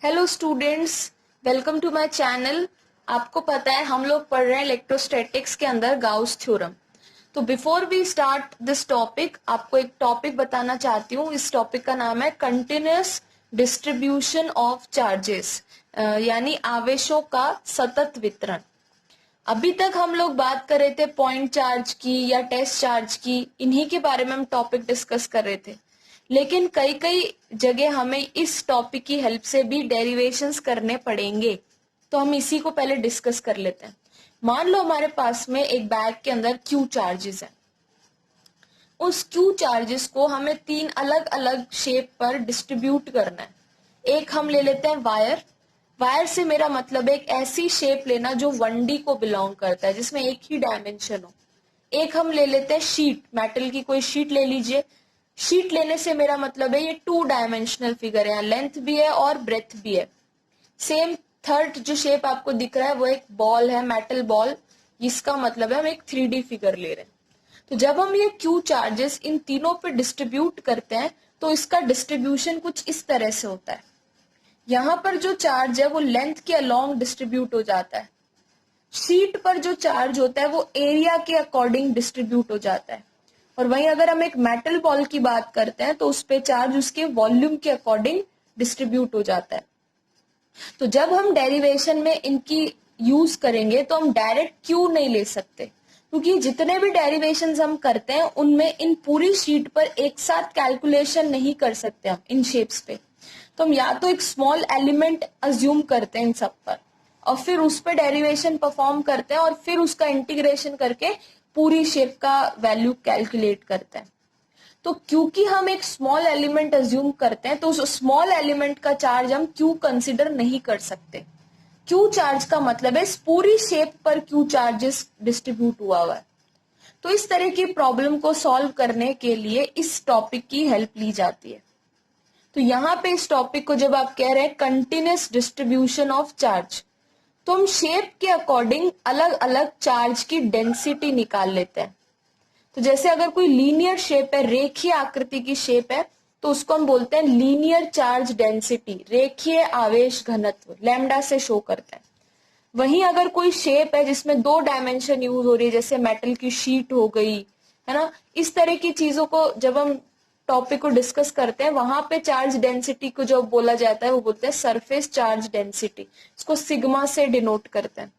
Hello students, welcome to my channel. आपको पता है हम लोग पढ़ रहे हैं इलेक्ट्रोस्टैटिक्स के अंदर गाउस थ्योरम। तो before we start this topic, आपको एक टॉपिक बताना चाहती हूँ। इस टॉपिक का नाम है कंटिन्यूअस डिस्ट्रीब्यूशन ऑफ चार्जेस, यानी आवेशों का सतत वितरण। अभी तक हम लोग बात कर रहे थे पॉइंट चार्ज की या टेस्ट चार्ज की, इन्हीं के बारे में हम टॉपिक डिस्कस कर रहे थे। लेकिन कई कई जगह हमें इस टॉपिक की हेल्प से भी डेरिवेशंस करने पड़ेंगे, तो हम इसी को पहले डिस्कस कर लेते हैं। मान लो हमारे पास में एक बैग के अंदर क्यू चार्जेस है। उस क्यू चार्जेस को हमें तीन अलग अलग शेप पर डिस्ट्रीब्यूट करना है। एक हम ले लेते हैं वायर। वायर से मेरा मतलब है एक ऐसी शेप लेना जो 1D को बिलोंग करता है, जिसमें एक ही डायमेंशन हो। एक हम ले लेते हैं शीट, मेटल की कोई शीट ले लीजिए। शीट लेने से मेरा मतलब है ये 2 डायमेंशनल फिगर है, लेंथ भी है और ब्रेथ भी है। सेम थर्ड जो शेप आपको दिख रहा है वो एक बॉल है, मेटल बॉल। इसका मतलब है हम एक 3D फिगर ले रहे हैं। तो जब हम ये क्यू चार्जेस इन तीनों पे डिस्ट्रीब्यूट करते हैं तो इसका डिस्ट्रीब्यूशन कुछ इस तरह से होता है। यहाँ पर जो चार्ज है वो लेंथ के अलोंग डिस्ट्रीब्यूट हो जाता है। शीट पर जो चार्ज होता है वो एरिया के अकॉर्डिंग डिस्ट्रीब्यूट हो जाता है। और वहीं अगर हम एक मेटल बॉल की बात करते हैं तो उस पे चार्ज उसके वॉल्यूम के अकॉर्डिंग डिस्ट्रीब्यूट हो जाता है। तो जब हम डेरिवेशन में इनकी यूज करेंगे तो हम डायरेक्ट क्यू नहीं ले सकते, क्योंकि जितने भी डेरिवेशंस हम करते हैं उनमें इन पूरी शीट पर एक साथ कैलकुलेशन नहीं कर सकते हम इन शेप्स पे। तो हम या तो एक स्मॉल एलिमेंट अज्यूम करते हैं इन सब पर और फिर उस पर डेरिवेशन परफॉर्म करते हैं और फिर उसका इंटीग्रेशन करके पूरी शेप का वैल्यू कैलकुलेट करते हैं। तो क्योंकि हम एक स्मॉल एलिमेंट अज्यूम करते हैं तो उस स्मॉल एलिमेंट का चार्ज हम क्यू कंसिडर नहीं कर सकते। क्यू चार्ज का मतलब है इस पूरी शेप पर क्यू चार्जेस डिस्ट्रीब्यूट हुआ है। तो इस तरह की प्रॉब्लम को सॉल्व करने के लिए इस टॉपिक की हेल्प ली जाती है। तो यहाँ पे इस टॉपिक को जब आप कह रहे हैं कंटिन्यूअस डिस्ट्रीब्यूशन ऑफ चार्ज, तो हम शेप के अकॉर्डिंग अलग अलग चार्ज की डेंसिटी निकाल लेते हैं। तो जैसे अगर कोई लीनियर शेप है, रेखीय आकृति की शेप है, तो उसको हम बोलते हैं लीनियर चार्ज डेंसिटी, रेखीय आवेश घनत्व, लैम्डा से शो करते हैं। वहीं अगर कोई शेप है जिसमें 2 डायमेंशन यूज हो रही है, जैसे मेटल की शीट हो गई, है ना, इस तरह की चीजों को जब हम टॉपिक को डिस्कस करते हैं वहां पे चार्ज डेंसिटी को जो बोला जाता है वो बोलते हैं सरफेस चार्ज डेंसिटी। इसको सिग्मा से डिनोट करते हैं।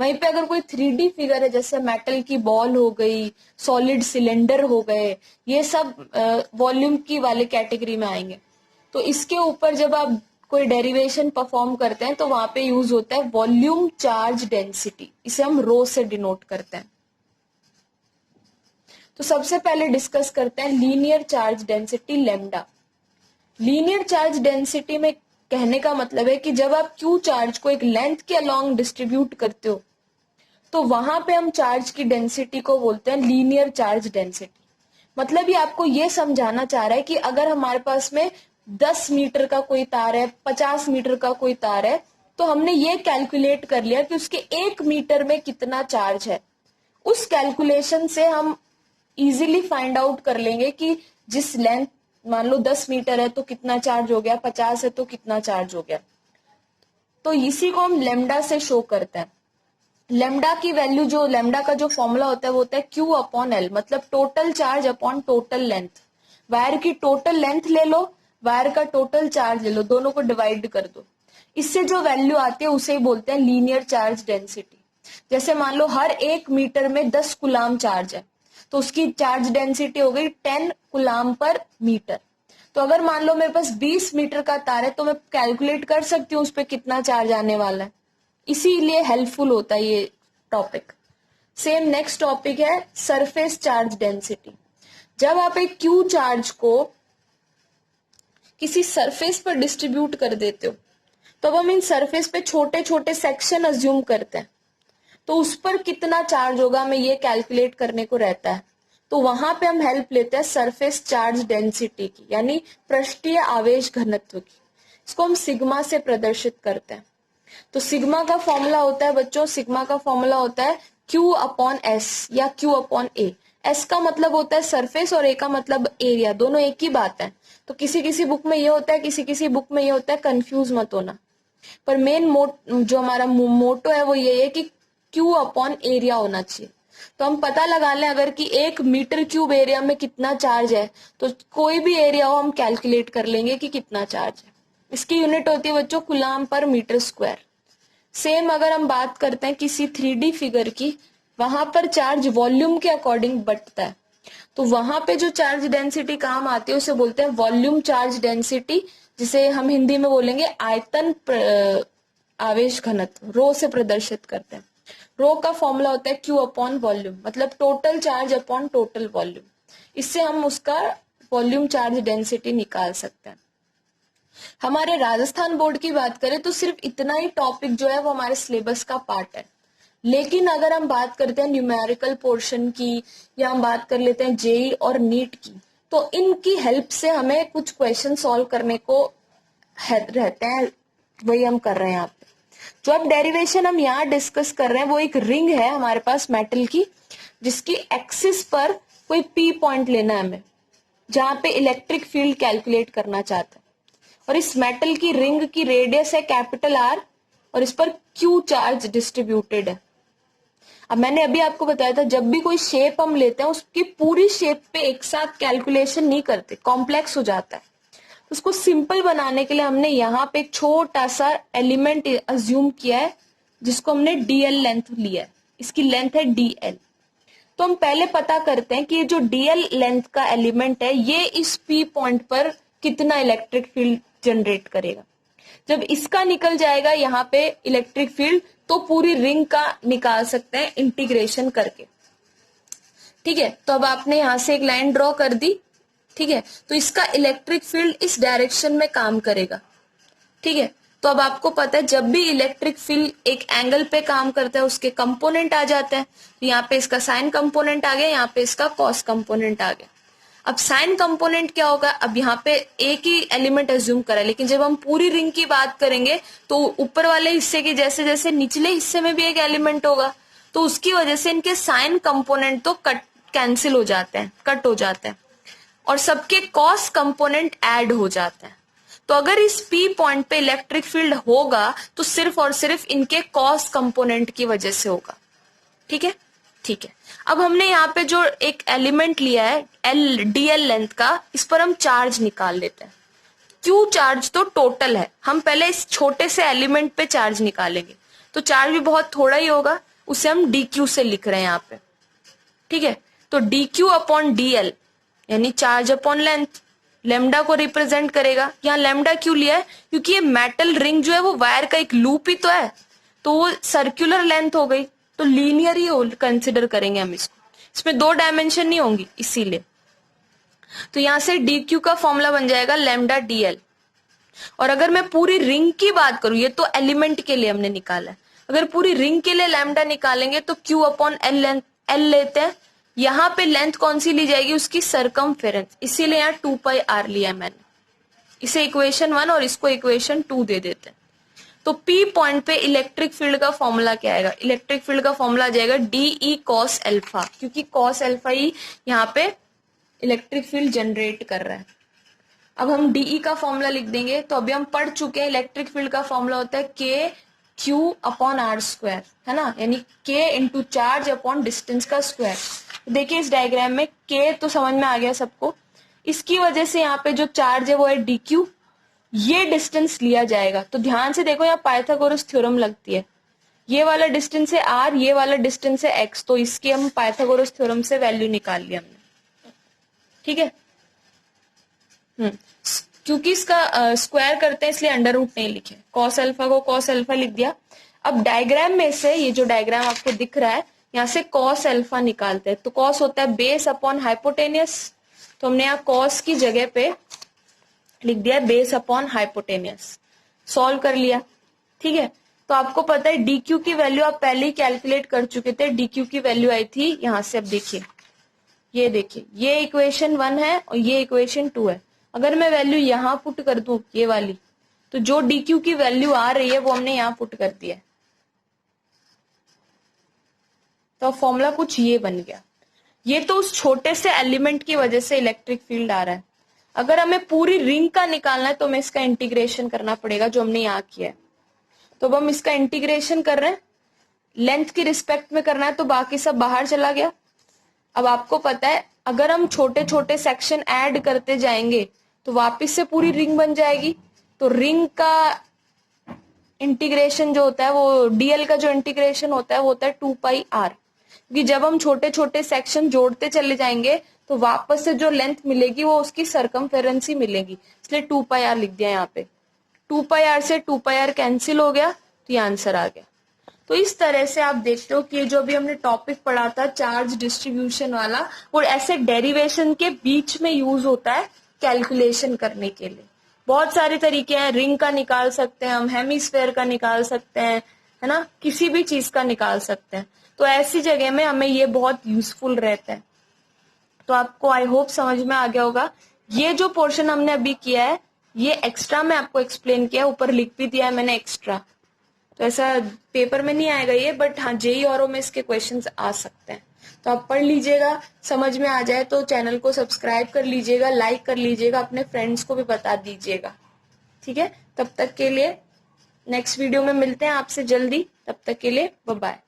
वहीं पे अगर कोई 3D फिगर है, जैसे मेटल की बॉल हो गई, सॉलिड सिलेंडर हो गए, ये सब वॉल्यूम की वाले कैटेगरी में आएंगे। तो इसके ऊपर जब आप कोई डेरिवेशन परफॉर्म करते हैं तो वहां पे यूज होता है वॉल्यूम चार्ज डेंसिटी, इसे हम रो से डिनोट करते हैं। तो सबसे पहले डिस्कस करते हैं linear charge density lambda. Linear charge density में कहने का मतलब है कि जब आप क्यू चार्ज को एक लेंथ के अलोंग डिस्ट्रीब्यूट करते हो तो वहां पे हम चार्ज की डेंसिटी को बोलते हैं लीनियर चार्ज डेंसिटी। मतलब ये आपको ये समझाना चाह रहा है कि अगर हमारे पास में 10 मीटर का कोई तार है, 50 मीटर का कोई तार है, तो हमने ये कैलकुलेट कर लिया कि उसके 1 मीटर में कितना चार्ज है। उस कैलकुलेशन से हम इजीली फाइंड आउट कर लेंगे कि जिस लेंथ, मान लो 10 मीटर है तो कितना चार्ज हो गया, 50 है तो कितना चार्ज हो गया। तो इसी को हम लेमडा से शो करते हैं। लेमडा की वैल्यू, जो लेमडा का जो फॉर्मूला होता है वो होता है Q अपॉन L, मतलब total charge upon total length. Wire की टोटल लेंथ ले लो, वायर का टोटल चार्ज ले लो, दोनों को डिवाइड कर दो। इससे जो वैल्यू आती है उसे ही बोलते हैं लीनियर चार्ज डेंसिटी। जैसे मान लो हर 1 मीटर में 10 कुलाम चार्ज है, तो उसकी चार्ज डेंसिटी हो गई 10 कुलाम पर मीटर। तो अगर मान लो मेरे पास 20 मीटर का तार है तो मैं कैलकुलेट कर सकती हूँ उस पर कितना चार्ज आने वाला है। इसीलिए हेल्पफुल होता है ये टॉपिक। सेम नेक्स्ट टॉपिक है सरफेस चार्ज डेंसिटी। जब आप एक क्यू चार्ज को किसी सरफेस पर डिस्ट्रीब्यूट कर देते हो तो अब हम इन सरफेस पे छोटे छोटे सेक्शन अज्यूम करते हैं, तो उस पर कितना चार्ज होगा हमें ये कैलकुलेट करने को रहता है। तो वहां पे हम हेल्प लेते हैं सरफेस चार्ज डेंसिटी की, यानी पृष्ठीय आवेश घनत्व की। इसको हम सिग्मा से प्रदर्शित करते हैं। तो सिग्मा का फॉर्मूला होता है बच्चों, सिग्मा का फॉर्मूला होता है Q अपॉन S या Q अपॉन A। एस का मतलब होता है सरफेस और ए का मतलब एरिया, दोनों एक ही बात है। तो किसी किसी बुक में ये होता है, किसी किसी बुक में ये होता है, कंफ्यूज मत होना। पर मेन जो हमारा मोटो है वो ये है कि क्यू अपॉन एरिया होना चाहिए। तो हम पता लगा लें अगर कि 1 मीटर क्यूब एरिया में कितना चार्ज है, तो कोई भी एरिया हो हम कैलकुलेट कर लेंगे कि कितना चार्ज है। इसकी यूनिट होती है बच्चों कूलाम पर मीटर स्क्वायर। सेम अगर हम बात करते हैं किसी 3D फिगर की, वहां पर चार्ज वॉल्यूम के अकॉर्डिंग बंटता है। तो वहां पे जो चार्ज डेंसिटी काम आती है उसे बोलते हैं वॉल्यूम चार्ज डेंसिटी, जिसे हम हिंदी में बोलेंगे आयतन आवेश घनत्व, रो से प्रदर्शित करते हैं। रो का फॉर्मूला होता है क्यू अपॉन वॉल्यूम, मतलब total charge upon total volume. इससे हम उसका वॉल्यूम चार्ज डेंसिटी निकाल सकते हैं। हमारे राजस्थान बोर्ड की बात करें तो सिर्फ इतना ही टॉपिक जो है वो हमारे सिलेबस का पार्ट है। लेकिन अगर हम बात करते हैं न्यूमेरिकल पोर्शन की, या हम बात कर लेते हैं जेई और नीट की, तो इनकी हेल्प से हमें कुछ क्वेश्चन सॉल्व करने को रहते हैं, वही हम कर रहे हैं यहाँ पे। जो अब डेरिवेशन हम यहाँ डिस्कस कर रहे हैं वो एक रिंग है हमारे पास मेटल की, जिसकी एक्सिस पर कोई पी पॉइंट लेना है हमें, जहां पे इलेक्ट्रिक फील्ड कैलकुलेट करना चाहते हैं। और इस मेटल की रिंग की रेडियस है कैपिटल आर, और इस पर क्यू चार्ज डिस्ट्रीब्यूटेड है। अब मैंने अभी आपको बताया था जब भी कोई शेप हम लेते हैं उसकी पूरी शेप पे एक साथ कैलकुलेशन नहीं करते, कॉम्प्लेक्स हो जाता है। उसको सिंपल बनाने के लिए हमने यहाँ पे एक छोटा सा एलिमेंट अज्यूम किया है, जिसको हमने डीएल लेंथ लिया है। इसकी लेंथ है डीएल। तो हम पहले पता करते हैं कि ये जो डीएल लेंथ का एलिमेंट है ये इस पी पॉइंट पर कितना इलेक्ट्रिक फील्ड जनरेट करेगा। जब इसका निकल जाएगा यहाँ पे इलेक्ट्रिक फील्ड, तो पूरी रिंग का निकाल सकते हैं इंटीग्रेशन करके। ठीक है, तो अब आपने यहां से एक लाइन ड्रॉ कर दी। ठीक है, तो इसका इलेक्ट्रिक फील्ड इस डायरेक्शन में काम करेगा। ठीक है, तो अब आपको पता है जब भी इलेक्ट्रिक फील्ड एक एंगल पे काम करता है उसके कंपोनेंट आ जाते हैं। तो यहाँ पे इसका साइन कंपोनेंट आ गया, यहाँ पे इसका कॉस कंपोनेंट आ गया। अब साइन कंपोनेंट क्या होगा, अब यहाँ पे एक ही एलिमेंट एज्यूम करा है, लेकिन जब हम पूरी रिंग की बात करेंगे तो ऊपर वाले हिस्से के जैसे जैसे निचले हिस्से में भी एक एलिमेंट होगा, तो उसकी वजह से इनके साइन कंपोनेंट तो कैंसिल हो जाते हैं, कट हो जाते हैं, और सबके कॉस कंपोनेंट ऐड हो जाते हैं। तो अगर इस पी पॉइंट पे इलेक्ट्रिक फील्ड होगा तो सिर्फ और सिर्फ इनके कॉस कंपोनेंट की वजह से होगा। ठीक है, ठीक है। अब हमने यहाँ पे जो एक एलिमेंट लिया है एल डीएल लेंथ का, इस पर हम चार्ज निकाल लेते हैं। क्यू चार्ज तो टोटल है, हम पहले इस छोटे से एलिमेंट पे चार्ज निकालेंगे, तो चार्ज भी बहुत थोड़ा ही होगा, उसे हम डी क्यू से लिख रहे हैं यहाँ पे। ठीक है, तो डी क्यू अपॉन डीएल यानी चार्ज अपॉन लेंथ, लेमडा को रिप्रेजेंट करेगा। यहाँ लेमडा क्यों लिया है, क्योंकि ये मेटल रिंग जो है वो वायर का एक लूप ही तो है, तो वो सर्कुलर लेंथ हो गई, तो लीनियर ही कंसिडर करेंगे हम इसको, इसमें 2 डायमेंशन नहीं होंगी इसीलिए। तो यहां से डी क्यू का फॉर्मूला बन जाएगा लेमडा डीएल। और अगर मैं पूरी रिंग की बात करूं, ये तो एलिमेंट के लिए हमने निकाला है, अगर पूरी रिंग के लिए लैम्डा निकालेंगे तो क्यू अपॉन एल लेते हैं। यहाँ पे लेंथ कौन सी ली जाएगी, उसकी सरकमफेरेंस, इसीलिए यहाँ 2 पाई आर लिया मैंने। इसे इक्वेशन 1 और इसको इक्वेशन 2 दे देते हैं। तो पी पॉइंट पे इलेक्ट्रिक फील्ड का फॉर्मूला क्या आएगा, इलेक्ट्रिक फील्ड का फॉर्मूला आ जाएगा डीई कॉस एल्फा, क्योंकि कॉस एल्फा ही यहाँ पे इलेक्ट्रिक फील्ड जनरेट कर रहा है। अब हम डीई का फॉर्मूला लिख देंगे, तो अभी हम पढ़ चुके हैं इलेक्ट्रिक फील्ड का फॉर्मूला होता है के क्यू अपॉन आर स्क्वायर, है ना, यानी के इंटू चार्ज अपॉन डिस्टेंस का स्क्वायर। देखिए इस डायग्राम में के तो समझ में आ गया सबको, इसकी वजह से यहाँ पे जो चार्ज है वो है डी क्यू, ये डिस्टेंस लिया जाएगा। तो ध्यान से देखो यहाँ पाइथागोरस थ्योरम लगती है, ये वाला डिस्टेंस है आर, ये वाला डिस्टेंस है एक्स, तो इसकी हम पाइथागोरस थ्योरम से वैल्यू निकाल ली हमने। ठीक है, क्योंकि इसका स्क्वायर करते हैं इसलिए अंडर रूट नहीं लिखे, कॉस अल्फा को कॉस अल्फा लिख दिया। अब डायग्राम में से ये जो डायग्राम आपको दिख रहा है, यहाँ से कॉस अल्फा निकालते हैं, तो कॉस होता है बेस अपॉन हाइपोटेनियस, तो हमने यहाँ कॉस की जगह पे लिख दिया बेस अपॉन हाइपोटेनियस, सॉल्व कर लिया। ठीक है, तो आपको पता है डी क्यू की वैल्यू आप पहले ही कैलकुलेट कर चुके थे, डी क्यू की वैल्यू आई थी यहाँ से। अब देखिए, ये देखिए, ये इक्वेशन 1 है और ये इक्वेशन 2 है। अगर मैं वैल्यू यहाँ पुट कर दूं ये वाली, तो जो डी क्यू की वैल्यू आ रही है वो हमने यहाँ पुट कर दिया है, तो फॉर्मूला कुछ ये बन गया। ये तो उस छोटे से एलिमेंट की वजह से इलेक्ट्रिक फील्ड आ रहा है। अगर हमें पूरी रिंग का निकालना है तो हमें इसका इंटीग्रेशन करना पड़ेगा, जो हमने यहाँ किया है। तो अब हम इसका इंटीग्रेशन कर रहे हैं, लेंथ की रिस्पेक्ट में करना है, तो बाकी सब बाहर चला गया। अब आपको पता है अगर हम छोटे छोटे सेक्शन ऐड करते जाएंगे तो वापस से पूरी रिंग बन जाएगी। तो रिंग का इंटीग्रेशन जो होता है वो डीएल का जो इंटीग्रेशन होता है वो होता है 2 पाई आर, क्योंकि जब हम छोटे छोटे सेक्शन जोड़ते चले जाएंगे तो वापस से जो लेंथ मिलेगी वो उसकी सरकमफेरेंस ही मिलेगी, इसलिए 2 पाई आर लिख दिया यहाँ पे। 2 पाई आर से 2 पाई आर कैंसिल हो गया, तो ये आंसर आ गया। तो इस तरह से आप देखते हो कि ये जो अभी हमने टॉपिक पढ़ा था चार्ज डिस्ट्रीब्यूशन वाला, वो ऐसे डेरिवेशन के बीच में यूज होता है कैलकुलेशन करने के लिए। बहुत सारे तरीके हैं, रिंग का निकाल सकते हैं हम, हेमीस्फेयर का निकाल सकते हैं, है ना, किसी भी चीज का निकाल सकते हैं। तो ऐसी जगह में हमें ये बहुत यूजफुल रहता है। तो आपको आई होप समझ में आ गया होगा। ये जो पोर्शन हमने अभी किया है ये एक्स्ट्रा में आपको एक्सप्लेन किया, ऊपर लिख भी दिया है मैंने एक्स्ट्रा। तो ऐसा पेपर में नहीं आएगा ये, बट हाँ जेई और में इसके क्वेश्चंस आ सकते हैं। तो आप पढ़ लीजिएगा, समझ में आ जाए तो चैनल को सब्सक्राइब कर लीजिएगा, लाइक कर लीजिएगा, अपने फ्रेंड्स को भी बता दीजिएगा। ठीक है, तब तक के लिए नेक्स्ट वीडियो में मिलते हैं आपसे जल्दी। तब तक के लिए बाय बाय।